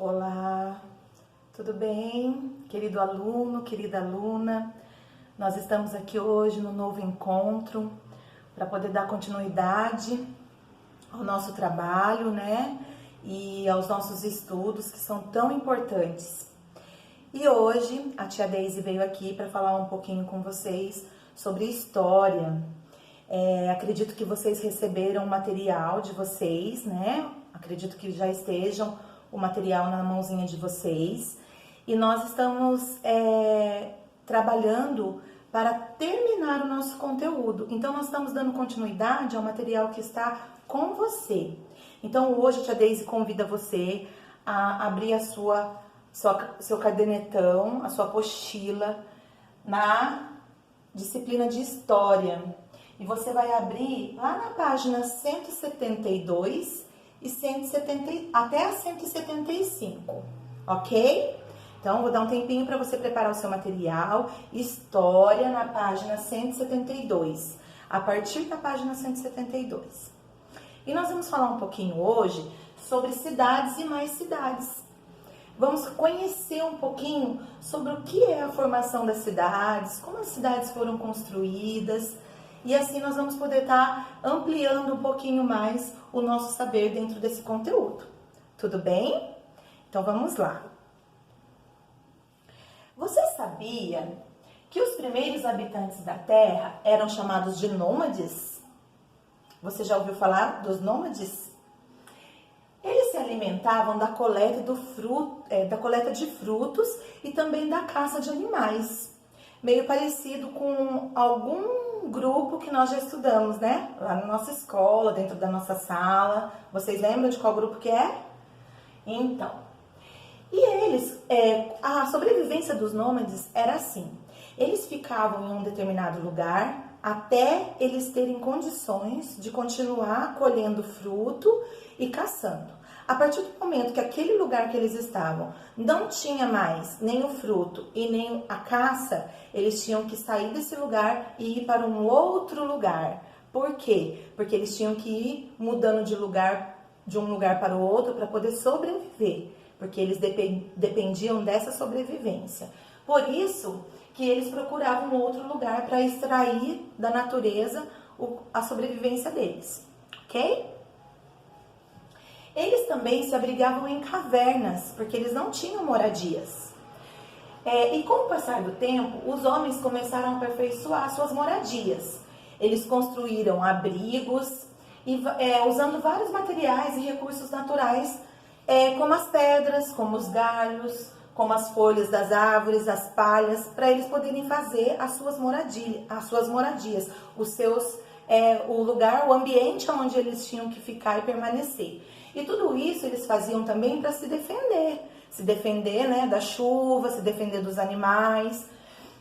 Olá, tudo bem? Querido aluno, querida aluna, nós estamos aqui hoje no novo encontro para poder dar continuidade ao nosso trabalho, né? E aos nossos estudos que são tão importantes. E hoje a tia Deise veio aqui para falar um pouquinho com vocês sobre história. Acredito que vocês receberam o material de vocês, né? Acredito que já estejam o material na mãozinha de vocês. E nós estamos trabalhando para terminar o nosso conteúdo. Então, nós estamos dando continuidade ao material que está com você. Então, hoje a tia Deise convida você a abrir seu cadernetão, a sua apostila na disciplina de História. E você vai abrir lá na página 172 e até a 175, ok? Então, vou dar um tempinho para você preparar o seu material. História na página 172, a partir da página 172. E nós vamos falar um pouquinho hoje sobre cidades e mais cidades. Vamos conhecer um pouquinho sobre o que é a formação das cidades, como as cidades foram construídas, e assim nós vamos poder estar ampliando um pouquinho mais o nosso saber dentro desse conteúdo. Tudo bem? Então vamos lá. Você sabia que os primeiros habitantes da Terra eram chamados de nômades? Você já ouviu falar dos nômades? Eles se alimentavam da coleta de frutos e também da caça de animais. Meio parecido com algum grupo que nós já estudamos, né? Lá na nossa escola, dentro da nossa sala. Vocês lembram de qual grupo que é? Então, a sobrevivência dos nômades era assim. Eles ficavam em um determinado lugar até eles terem condições de continuar colhendo fruto e caçando. A partir do momento que aquele lugar que eles estavam não tinha mais nem o fruto e nem a caça, eles tinham que sair desse lugar e ir para um outro lugar. Por quê? Porque eles tinham que ir mudando de um lugar para o outro para poder sobreviver, porque eles dependiam dessa sobrevivência. Por isso que eles procuravam um outro lugar para extrair da natureza a sobrevivência deles, ok? Eles também se abrigavam em cavernas, porque eles não tinham moradias. E com o passar do tempo, os homens começaram a aperfeiçoar suas moradias. Eles construíram abrigos, usando vários materiais e recursos naturais, como as pedras, como os galhos, como as folhas das árvores, as palhas, para eles poderem fazer as suas moradias, o ambiente onde eles tinham que ficar e permanecer. E tudo isso eles faziam também para se defender, né, da chuva, se defender dos animais.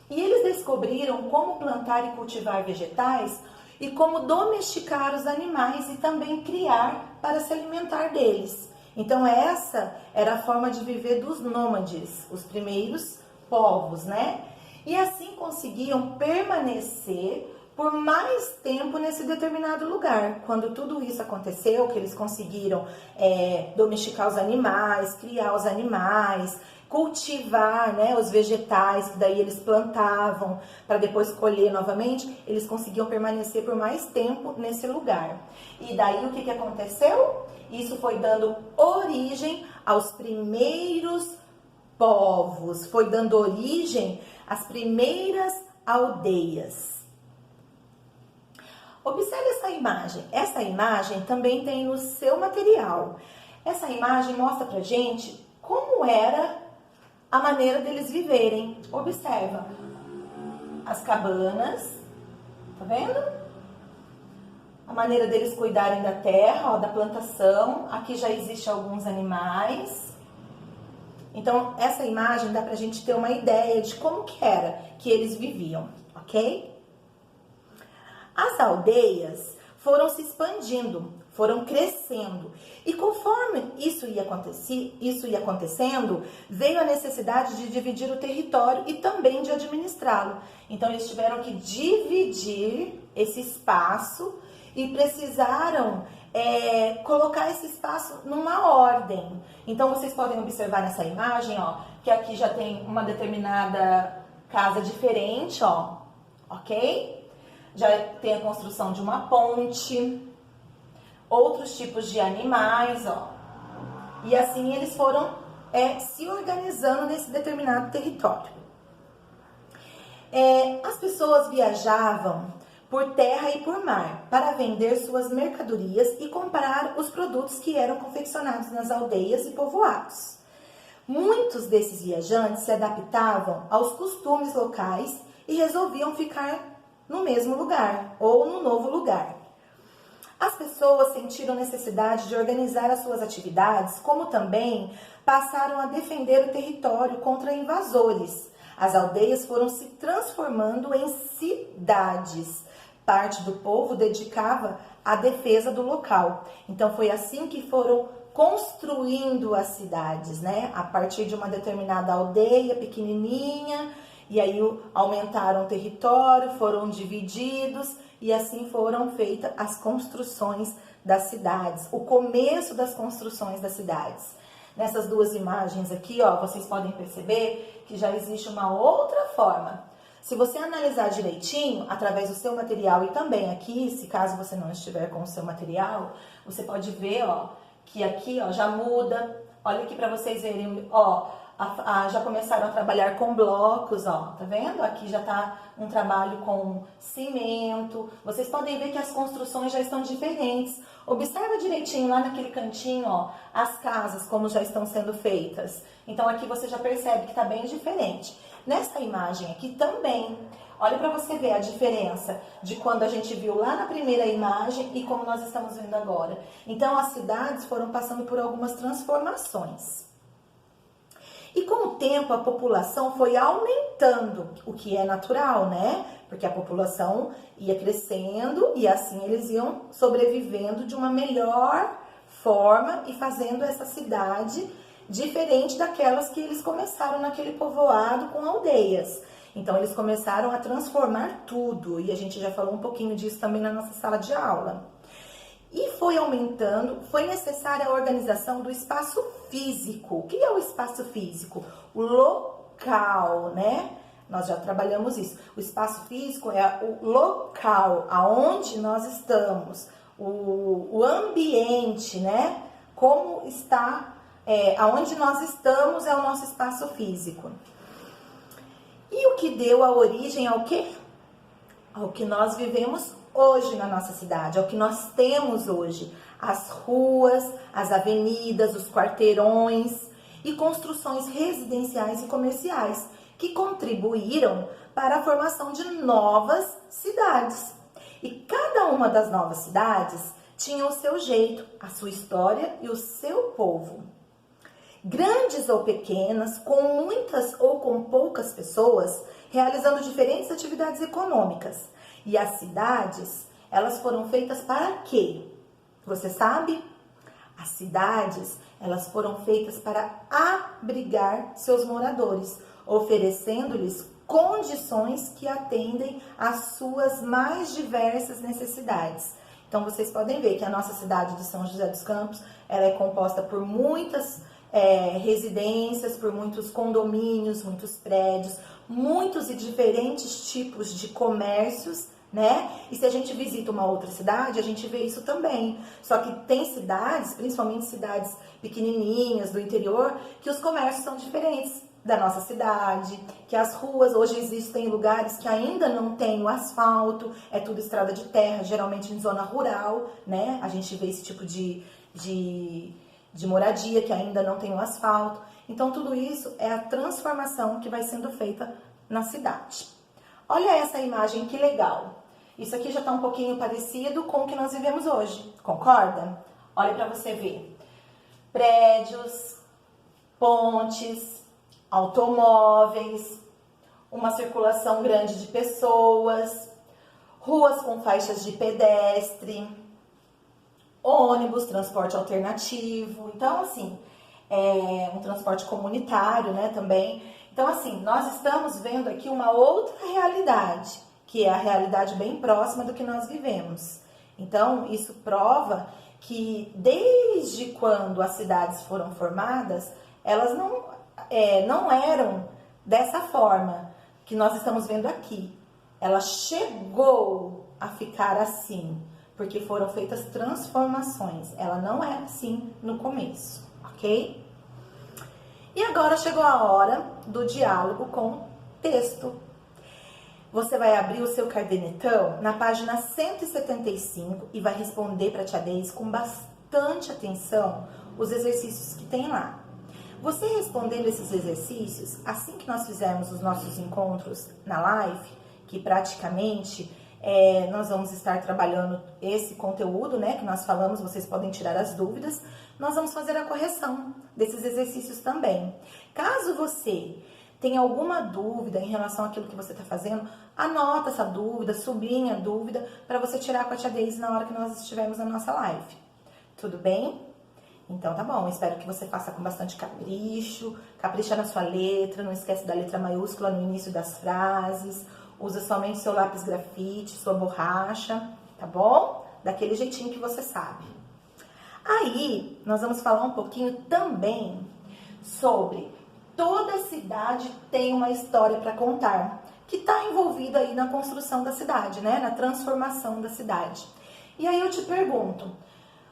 E eles descobriram como plantar e cultivar vegetais e como domesticar os animais e também criar para se alimentar deles. Então essa era a forma de viver dos nômades, os primeiros povos, né? E assim conseguiam permanecer por mais tempo nesse determinado lugar. Quando tudo isso aconteceu, que eles conseguiram domesticar os animais, criar os animais, cultivar, né, os vegetais, que daí eles plantavam para depois colher novamente, eles conseguiam permanecer por mais tempo nesse lugar. E daí o que aconteceu? Isso foi dando origem aos primeiros povos, foi dando origem às primeiras aldeias. Observe essa imagem. Essa imagem também tem no seu material. Essa imagem mostra pra gente como era a maneira deles viverem. Observa as cabanas, tá vendo? A maneira deles cuidarem da terra, ó, da plantação. Aqui já existem alguns animais. Então, essa imagem dá pra gente ter uma ideia de como que era que eles viviam, ok? As aldeias foram se expandindo, foram crescendo. E conforme isso ia acontecendo, veio a necessidade de dividir o território e também de administrá-lo. Então, eles tiveram que dividir esse espaço e precisaram colocar esse espaço numa ordem. Então vocês podem observar nessa imagem, ó, que aqui já tem uma determinada casa diferente, ó, ok? Já tem a construção de uma ponte, outros tipos de animais, ó. E assim eles foram se organizando nesse determinado território. As pessoas viajavam por terra e por mar para vender suas mercadorias e comprar os produtos que eram confeccionados nas aldeias e povoados. Muitos desses viajantes se adaptavam aos costumes locais e resolviam ficar no mesmo lugar ou no novo lugar. As pessoas sentiram necessidade de organizar as suas atividades, como também passaram a defender o território contra invasores. As aldeias foram se transformando em cidades. Parte do povo dedicava à defesa do local. Então foi assim que foram construindo as cidades, né? A partir de uma determinada aldeia pequenininha, e aí aumentaram o território, foram divididos e assim foram feitas as construções das cidades, o começo das construções das cidades. Nessas duas imagens aqui, ó, vocês podem perceber que já existe uma outra forma. Se você analisar direitinho, através do seu material e também aqui, se caso você não estiver com o seu material, você pode ver, ó, que aqui, ó, já muda. Olha aqui para vocês verem, ó, já começaram a trabalhar com blocos, ó, tá vendo? Aqui já tá um trabalho com cimento. Vocês podem ver que as construções já estão diferentes. Observa direitinho lá naquele cantinho, ó, as casas como já estão sendo feitas. Então aqui você já percebe que tá bem diferente. Nessa imagem aqui também, olha para você ver a diferença de quando a gente viu lá na primeira imagem e como nós estamos vendo agora. Então as cidades foram passando por algumas transformações. E com o tempo a população foi aumentando, o que é natural, né? Porque a população ia crescendo e assim eles iam sobrevivendo de uma melhor forma e fazendo essa cidade diferente daquelas que eles começaram naquele povoado com aldeias. Então eles começaram a transformar tudo e a gente já falou um pouquinho disso também na nossa sala de aula. E foi aumentando, foi necessária a organização do espaço físico. O que é o espaço físico? O local, né? Nós já trabalhamos isso. O espaço físico é o local, aonde nós estamos, o ambiente, né? Como está, aonde nós estamos é o nosso espaço físico. E o que deu a origem ao quê? Ao que nós vivemos hoje na nossa cidade, ao que nós temos hoje. As ruas, as avenidas, os quarteirões e construções residenciais e comerciais que contribuíram para a formação de novas cidades. E cada uma das novas cidades tinha o seu jeito, a sua história e o seu povo. Grandes ou pequenas, com muitas ou com poucas pessoas, realizando diferentes atividades econômicas. E as cidades, elas foram feitas para quê? Você sabe? As cidades, elas foram feitas para abrigar seus moradores, oferecendo-lhes condições que atendem às suas mais diversas necessidades. Então, vocês podem ver que a nossa cidade de São José dos Campos, ela é composta por muitas residências, por muitos condomínios, muitos prédios, muitos e diferentes tipos de comércios, né? E se a gente visita uma outra cidade, a gente vê isso também. Só que tem cidades, principalmente cidades pequenininhas do interior, que os comércios são diferentes da nossa cidade, que as ruas, hoje existem lugares que ainda não tem o asfalto, é tudo estrada de terra, geralmente em zona rural, né? A gente vê esse tipo de moradia que ainda não tem o asfalto. Então, tudo isso é a transformação que vai sendo feita na cidade. Olha essa imagem, que legal. Isso aqui já está um pouquinho parecido com o que nós vivemos hoje, concorda? Olha para você ver. Prédios, pontes, automóveis, uma circulação grande de pessoas, ruas com faixas de pedestre, ônibus, transporte alternativo. Então, assim, um transporte comunitário, né, também. Então, assim, nós estamos vendo aqui uma outra realidade, que é a realidade bem próxima do que nós vivemos. Então, isso prova que desde quando as cidades foram formadas, elas não eram dessa forma que nós estamos vendo aqui. Ela chegou a ficar assim, porque foram feitas transformações. Ela não era assim no começo, ok? E agora chegou a hora do diálogo com texto. Você vai abrir o seu cadernetão na página 175 e vai responder para a tia Deise com bastante atenção os exercícios que tem lá. Você respondendo esses exercícios, assim que nós fizermos os nossos encontros na live, que praticamente nós vamos estar trabalhando esse conteúdo, né, que nós falamos, vocês podem tirar as dúvidas, nós vamos fazer a correção desses exercícios também. Caso você tenha alguma dúvida em relação àquilo que você está fazendo, anota essa dúvida, sublinha a dúvida, para você tirar com a tia Deise na hora que nós estivermos na nossa live. Tudo bem? Então tá bom, espero que você faça com bastante capricho, capricha na sua letra, não esquece da letra maiúscula no início das frases, usa somente seu lápis grafite, sua borracha, tá bom? Daquele jeitinho que você sabe. Aí, nós vamos falar um pouquinho também sobre toda cidade tem uma história para contar, que está envolvida aí na construção da cidade, né? Na transformação da cidade. E aí eu te pergunto,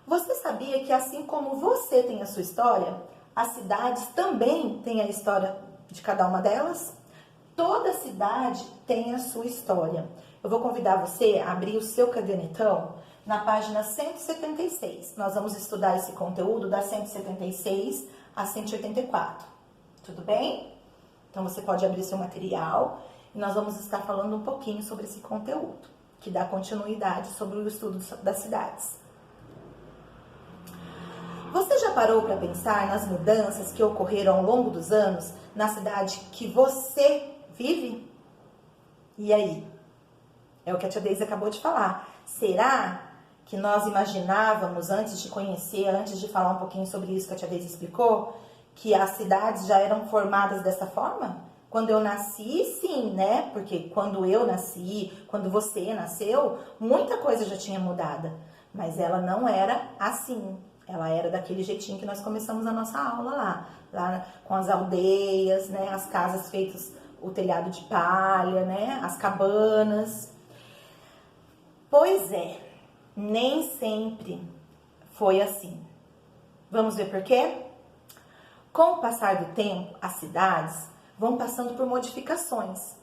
você sabia que assim como você tem a sua história, as cidades também têm a história de cada uma delas? Toda cidade tem a sua história. Eu vou convidar você a abrir o seu cadernetão na página 176. Nós vamos estudar esse conteúdo da 176 a 184. Tudo bem? Então você pode abrir seu material e nós vamos estar falando um pouquinho sobre esse conteúdo, que dá continuidade sobre o estudo das cidades. Você já parou para pensar nas mudanças que ocorreram ao longo dos anos na cidade que você vive? E aí? É o que a tia Deise acabou de falar. Será que nós imaginávamos antes de conhecer, antes de falar um pouquinho sobre isso que a tia Deise explicou, que as cidades já eram formadas dessa forma? Quando eu nasci, sim, né? Porque quando eu nasci, quando você nasceu, muita coisa já tinha mudado. Mas ela não era assim. Ela era daquele jeitinho que nós começamos a nossa aula lá com as aldeias, né? As casas feitas, o telhado de palha, né? As cabanas. Pois é, nem sempre foi assim. Vamos ver por quê? Com o passar do tempo, as cidades vão passando por modificações.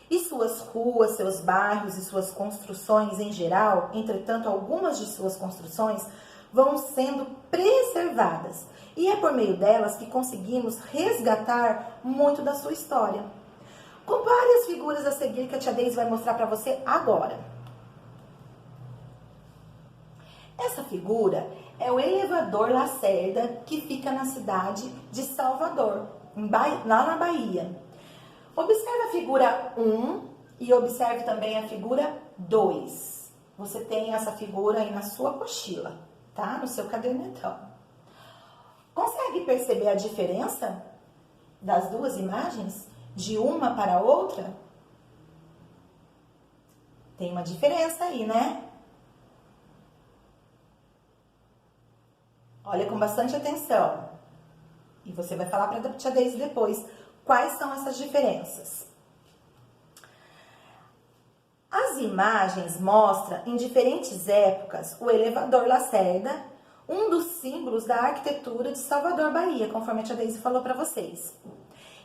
E suas ruas, seus bairros e suas construções em geral, entretanto, algumas de suas construções vão sendo preservadas. E é por meio delas que conseguimos resgatar muito da sua história. Compare as figuras a seguir que a tia Deise vai mostrar para você agora. Essa figura é o elevador Lacerda, que fica na cidade de Salvador, lá na Bahia. Observe a figura 1 e observe também a figura 2. Você tem essa figura aí na sua apostila, tá? No seu cadernetão. Consegue perceber a diferença das duas imagens? De uma para a outra? Tem uma diferença aí, né? Olha com bastante atenção. E você vai falar para a tia Deise depois quais são essas diferenças. As imagens mostram em diferentes épocas o elevador Lacerda, um dos símbolos da arquitetura de Salvador, Bahia, conforme a tia Deise falou para vocês.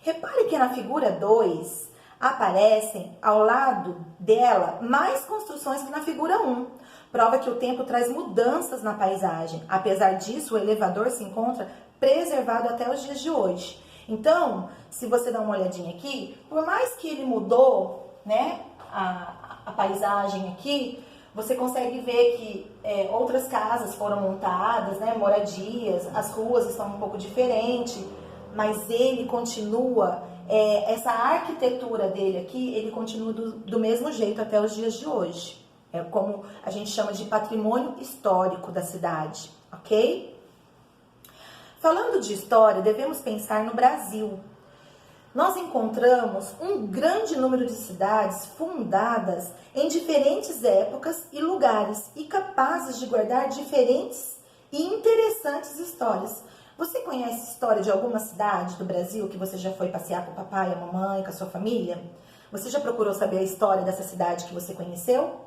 Repare que na figura 2 aparecem ao lado dela mais construções que na figura 1. Prova que o tempo traz mudanças na paisagem. Apesar disso, o elevador se encontra preservado até os dias de hoje. Então, se você dá uma olhadinha aqui, por mais que ele mudou, né, a paisagem aqui, você consegue ver que outras casas foram montadas, né, moradias, as ruas estão um pouco diferentes, mas ele continua, essa arquitetura dele aqui, ele continua do mesmo jeito até os dias de hoje. É como a gente chama de patrimônio histórico da cidade, ok? Falando de história, devemos pensar no Brasil. Nós encontramos um grande número de cidades fundadas em diferentes épocas e lugares e capazes de guardar diferentes e interessantes histórias. Você conhece história de alguma cidade do Brasil que você já foi passear com o papai, a mamãe, com a sua família? Você já procurou saber a história dessa cidade que você conheceu?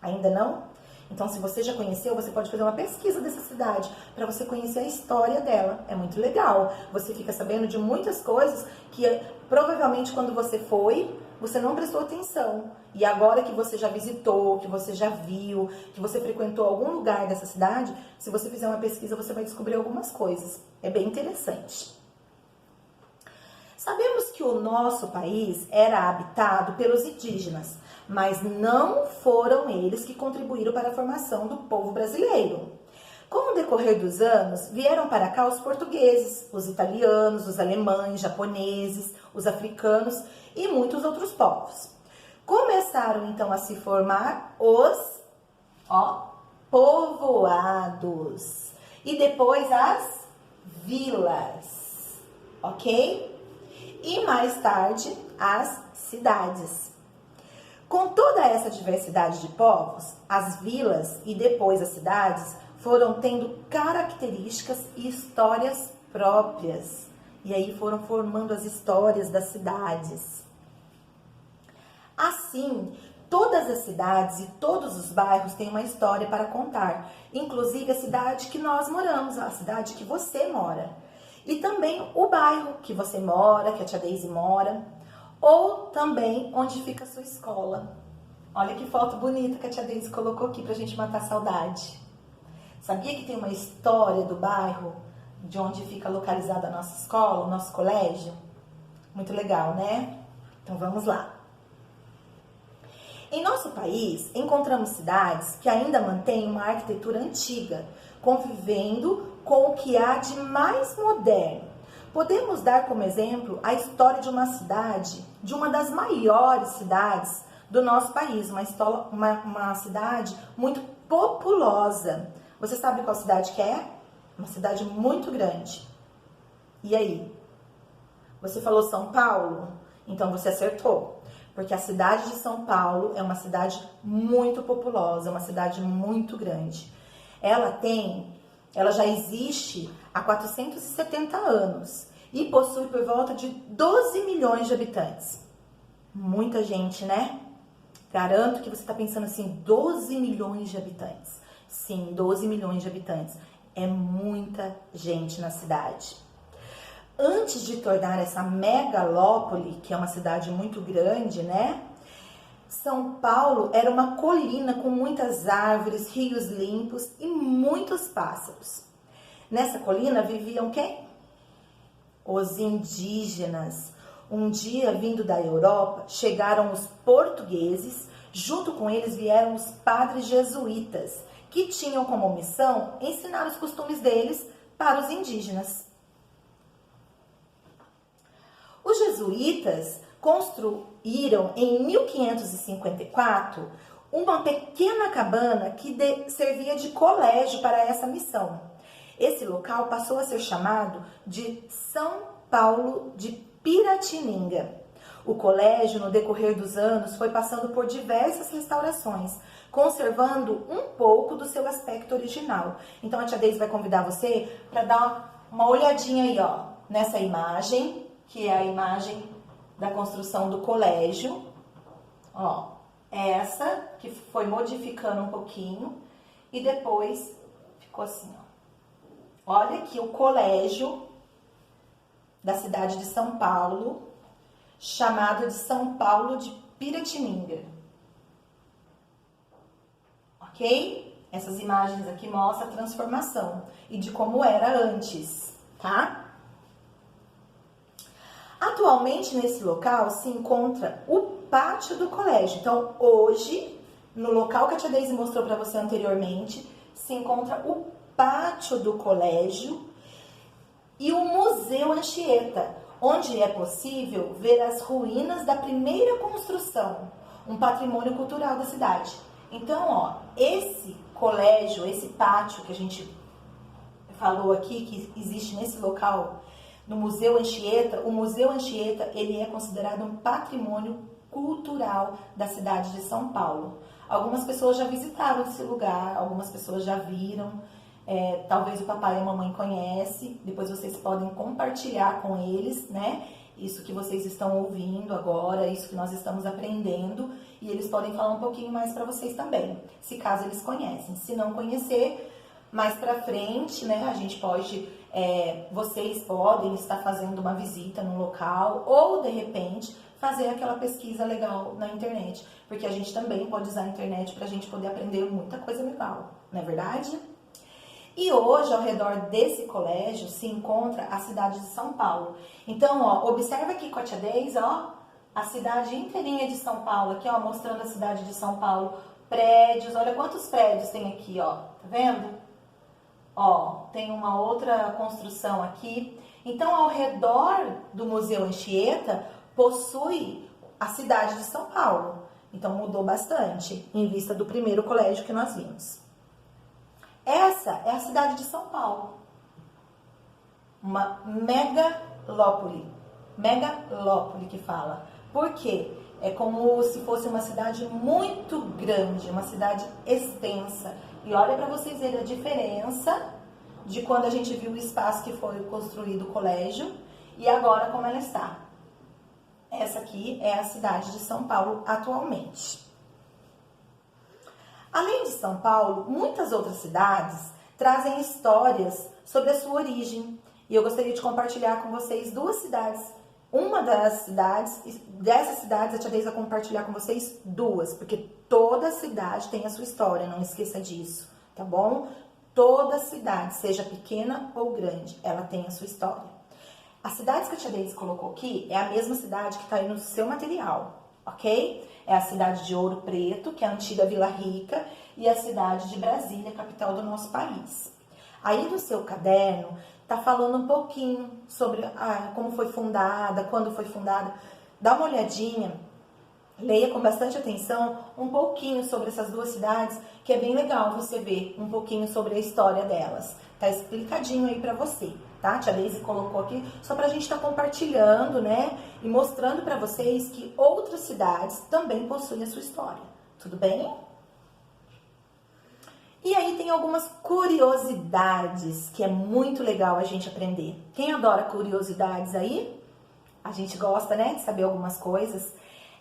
Ainda não? Então, se você já conheceu, você pode fazer uma pesquisa dessa cidade para você conhecer a história dela. É muito legal. Você fica sabendo de muitas coisas que provavelmente quando você foi, você não prestou atenção. E agora que você já visitou, que você já viu, que você frequentou algum lugar dessa cidade, se você fizer uma pesquisa, você vai descobrir algumas coisas. É bem interessante. Sabemos que o nosso país era habitado pelos indígenas, mas não foram eles que contribuíram para a formação do povo brasileiro. Com o decorrer dos anos, vieram para cá os portugueses, os italianos, os alemães, japoneses, os africanos e muitos outros povos. Começaram então a se formar os povoados e depois as vilas, ok? E mais tarde as cidades. Com toda essa diversidade de povos, as vilas e depois as cidades foram tendo características e histórias próprias. E aí foram formando as histórias das cidades. Assim, todas as cidades e todos os bairros têm uma história para contar. Inclusive a cidade que nós moramos, a cidade que você mora. E também o bairro que você mora, que a tia Deise mora. Ou também onde fica a sua escola. Olha que foto bonita que a tia Deise colocou aqui pra gente matar a saudade. Sabia que tem uma história do bairro de onde fica localizada a nossa escola, o nosso colégio? Muito legal, né? Então vamos lá. Em nosso país, encontramos cidades que ainda mantêm uma arquitetura antiga, convivendo com o que há de mais moderno. Podemos dar como exemplo a história de uma cidade, de uma das maiores cidades do nosso país, uma cidade muito populosa. Você sabe qual cidade que é? Uma cidade muito grande. E aí? Você falou São Paulo? Então você acertou. Porque a cidade de São Paulo é uma cidade muito populosa, uma cidade muito grande. Ela já existe há 470 anos e possui por volta de 12 milhões de habitantes. Muita gente, né? Garanto que você está pensando assim, 12 milhões de habitantes. Sim, 12 milhões de habitantes. É muita gente na cidade. Antes de tornar essa megalópole, que é uma cidade muito grande, né? São Paulo era uma colina com muitas árvores, rios limpos e muitos pássaros. Nessa colina viviam quem? Os indígenas. Um dia, vindo da Europa, chegaram os portugueses, junto com eles vieram os padres jesuítas, que tinham como missão ensinar os costumes deles para os indígenas. Os jesuítas construíram em 1554 uma pequena cabana que servia de colégio para essa missão. Esse local passou a ser chamado de São Paulo de Piratininga. O colégio, no decorrer dos anos, foi passando por diversas restaurações, conservando um pouco do seu aspecto original. Então a tia Deise vai convidar você para dar uma olhadinha aí, ó, nessa imagem, que é a imagem da construção do colégio. Ó, essa que foi modificando um pouquinho e depois ficou assim, ó. Olha aqui o colégio da cidade de São Paulo, chamado de São Paulo de Piratininga. Ok? Essas imagens aqui mostram a transformação e de como era antes, tá? Atualmente, nesse local, se encontra o pátio do colégio. Então, hoje, no local que a tia Deise mostrou para você anteriormente, se encontra o pátio do colégio e o Museu Anchieta, onde é possível ver as ruínas da primeira construção, um patrimônio cultural da cidade. Então, ó, esse colégio, esse pátio que a gente falou aqui, que existe nesse local, no Museu Anchieta, o Museu Anchieta, ele é considerado um patrimônio cultural da cidade de São Paulo. Algumas pessoas já visitaram esse lugar, algumas pessoas já viram. Talvez o papai e a mamãe conhecem, depois vocês podem compartilhar com eles, né? Isso que vocês estão ouvindo agora, isso que nós estamos aprendendo, e eles podem falar um pouquinho mais para vocês também, se caso eles conhecem. Se não conhecer, mais para frente, né, a gente pode, vocês podem estar fazendo uma visita no local, ou de repente fazer aquela pesquisa legal na internet, porque a gente também pode usar a internet para a gente poder aprender muita coisa legal, não é verdade? E hoje, ao redor desse colégio, se encontra a cidade de São Paulo. Então, ó, observa aqui com a tia Deise, ó, a cidade inteirinha de São Paulo, aqui, ó, mostrando a cidade de São Paulo. Prédios, olha quantos prédios tem aqui, ó, tá vendo? Ó, tem uma outra construção aqui. Então, ao redor do Museu Anchieta, possui a cidade de São Paulo. Então, mudou bastante, em vista do primeiro colégio que nós vimos. Essa é a cidade de São Paulo, uma megalópole que fala. Por quê? É como se fosse uma cidade muito grande, uma cidade extensa. E olha para vocês verem a diferença de quando a gente viu o espaço que foi construído o colégio e agora como ela está. Essa aqui é a cidade de São Paulo atualmente. Além de São Paulo, muitas outras cidades trazem histórias sobre a sua origem. E eu gostaria de compartilhar com vocês duas cidades. Uma dessas cidades, a tia Deise vai compartilhar com vocês duas, porque toda cidade tem a sua história, não esqueça disso, tá bom? Toda cidade, seja pequena ou grande, ela tem a sua história. As cidades que a tia Deise colocou aqui é a mesma cidade que está aí no seu material, ok? É a cidade de Ouro Preto, que é a antiga Vila Rica, e a cidade de Brasília, capital do nosso país. Aí no seu caderno, tá falando um pouquinho sobre como foi fundada, quando foi fundada. Dá uma olhadinha, leia com bastante atenção um pouquinho sobre essas duas cidades, que é bem legal você ver um pouquinho sobre a história delas. Tá explicadinho aí pra você, tá? A tia Deise colocou aqui só pra gente estar compartilhando, né? E mostrando pra vocês que outras cidades também possuem a sua história. Tudo bem? E aí tem algumas curiosidades que é muito legal a gente aprender. Quem adora curiosidades aí? A gente gosta, né, de saber algumas coisas.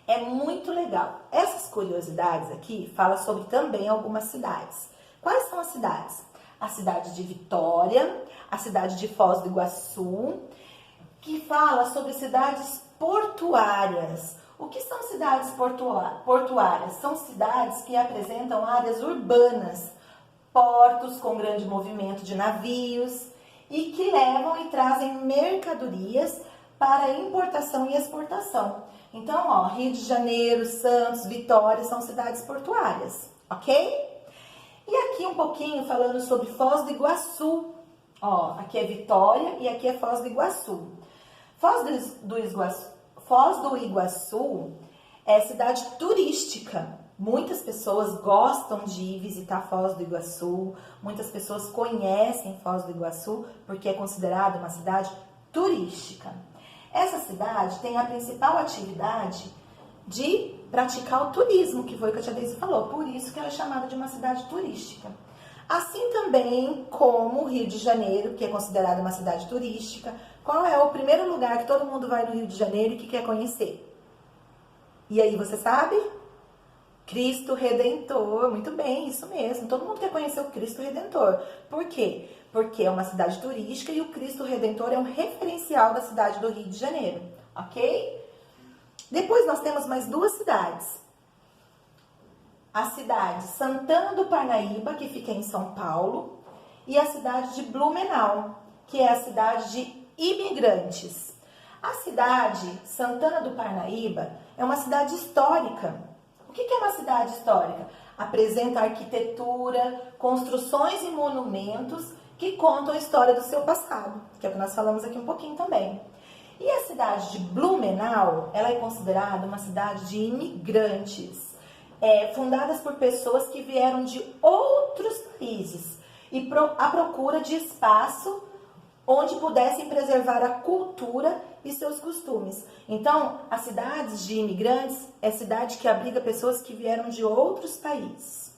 É muito legal. Essas curiosidades aqui falam sobre também algumas cidades. Quais são as cidades? A cidade de Vitória, a cidade de Foz do Iguaçu, que fala sobre cidades portuárias. O que são cidades portuárias? São cidades que apresentam áreas urbanas, portos com grande movimento de navios e que levam e trazem mercadorias para importação e exportação. Então, ó, Rio de Janeiro, Santos, Vitória são cidades portuárias, ok? E aqui um pouquinho falando sobre Foz do Iguaçu. Ó, aqui é Vitória e aqui é Foz do Iguaçu. Foz do Iguaçu é cidade turística. Muitas pessoas gostam de ir visitar Foz do Iguaçu, muitas pessoas conhecem Foz do Iguaçu porque é considerada uma cidade turística. Essa cidade tem a principal atividade de praticar o turismo, que foi o que a tia Deise falou, por isso que ela é chamada de uma cidade turística. Assim também como o Rio de Janeiro, que é considerada uma cidade turística. Qual é o primeiro lugar que todo mundo vai no Rio de Janeiro e que quer conhecer? E aí, você sabe? Cristo Redentor, muito bem, isso mesmo. Todo mundo quer conhecer o Cristo Redentor. Por quê? Porque é uma cidade turística e o Cristo Redentor é um referencial da cidade do Rio de Janeiro, ok? Depois nós temos mais duas cidades. A cidade Santana do Parnaíba, que fica em São Paulo, e a cidade de Blumenau, que é a cidade de imigrantes. A cidade Santana do Parnaíba é uma cidade histórica. O que é uma cidade histórica? Apresenta arquitetura, construções e monumentos que contam a história do seu passado, que é o que nós falamos aqui um pouquinho também. E a cidade de Blumenau, ela é considerada uma cidade de imigrantes, fundadas por pessoas que vieram de outros países e à procura de espaço onde pudessem preservar a cultura e seus costumes. Então, as cidades de imigrantes é cidade que abriga pessoas que vieram de outros países.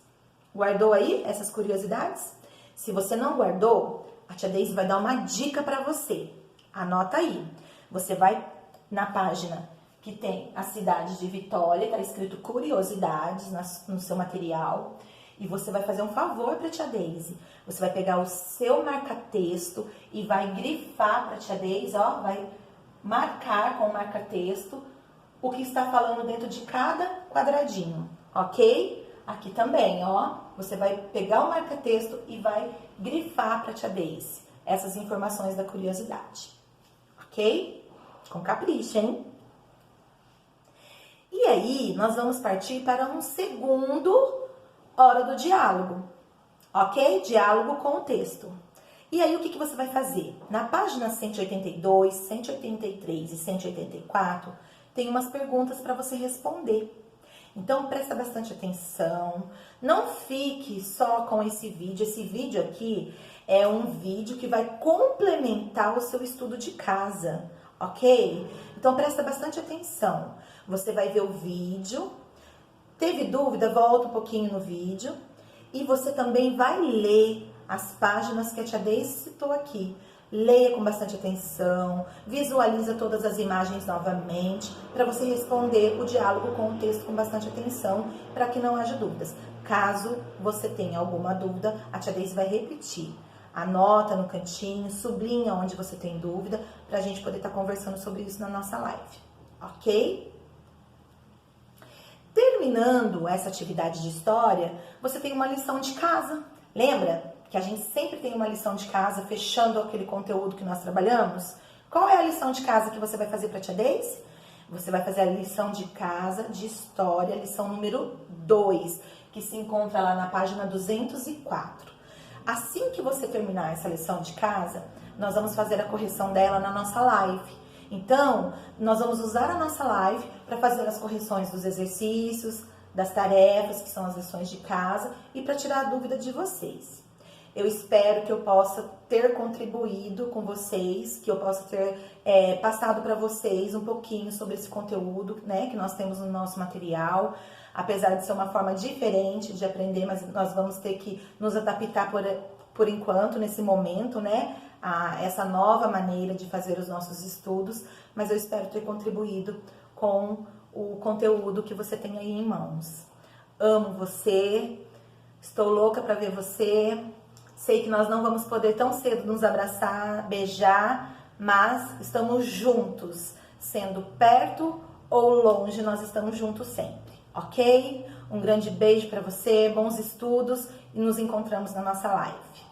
Guardou aí essas curiosidades? Se você não guardou, a tia Deise vai dar uma dica para você. Anota aí. Você vai na página que tem a cidade de Vitória, tá escrito curiosidades no seu material. E você vai fazer um favor para a tia Deise. Você vai pegar o seu marca-texto e vai grifar para a tia Deise, ó, vai marcar com o marca-texto o que está falando dentro de cada quadradinho, ok? Aqui também, ó, você vai pegar o marca-texto e vai grifar para a tia Deise essas informações da curiosidade, ok? Com capricho, hein? E aí, nós vamos partir para um segundo hora do diálogo, ok? Diálogo com o texto. E aí, o que você vai fazer? Na página 182, 183 e 184, tem umas perguntas para você responder. Então, presta bastante atenção. Não fique só com esse vídeo. Esse vídeo aqui é um vídeo que vai complementar o seu estudo de casa, ok? Então, presta bastante atenção. Você vai ver o vídeo. Teve dúvida? Volta um pouquinho no vídeo. E você também vai ler as páginas que a tia Deise citou aqui. Leia com bastante atenção, visualiza todas as imagens novamente, para você responder o diálogo com o texto com bastante atenção, para que não haja dúvidas. Caso você tenha alguma dúvida, a tia Deise vai repetir. Anota no cantinho, sublinha onde você tem dúvida, para a gente poder estar conversando sobre isso na nossa live, ok? Terminando essa atividade de história, você tem uma lição de casa. Lembra que a gente sempre tem uma lição de casa fechando aquele conteúdo que nós trabalhamos? Qual é a lição de casa que você vai fazer para a tia Deise? Você vai fazer a lição de casa de história, lição número 2, que se encontra lá na página 204. Assim que você terminar essa lição de casa, nós vamos fazer a correção dela na nossa live. Então, nós vamos usar a nossa live para fazer as correções dos exercícios, das tarefas, que são as lições de casa, e para tirar a dúvida de vocês. Eu espero que eu possa ter contribuído com vocês, que eu possa ter passado para vocês um pouquinho sobre esse conteúdo, né, que nós temos no nosso material. Apesar de ser uma forma diferente de aprender, mas nós vamos ter que nos adaptar por enquanto, nesse momento, né, a essa nova maneira de fazer os nossos estudos. Mas eu espero ter contribuído com o conteúdo que você tem aí em mãos. Amo você, estou louca para ver você. Sei que nós não vamos poder tão cedo nos abraçar, beijar, mas estamos juntos, sendo perto ou longe, nós estamos juntos sempre, ok? Um grande beijo para você, bons estudos e nos encontramos na nossa live.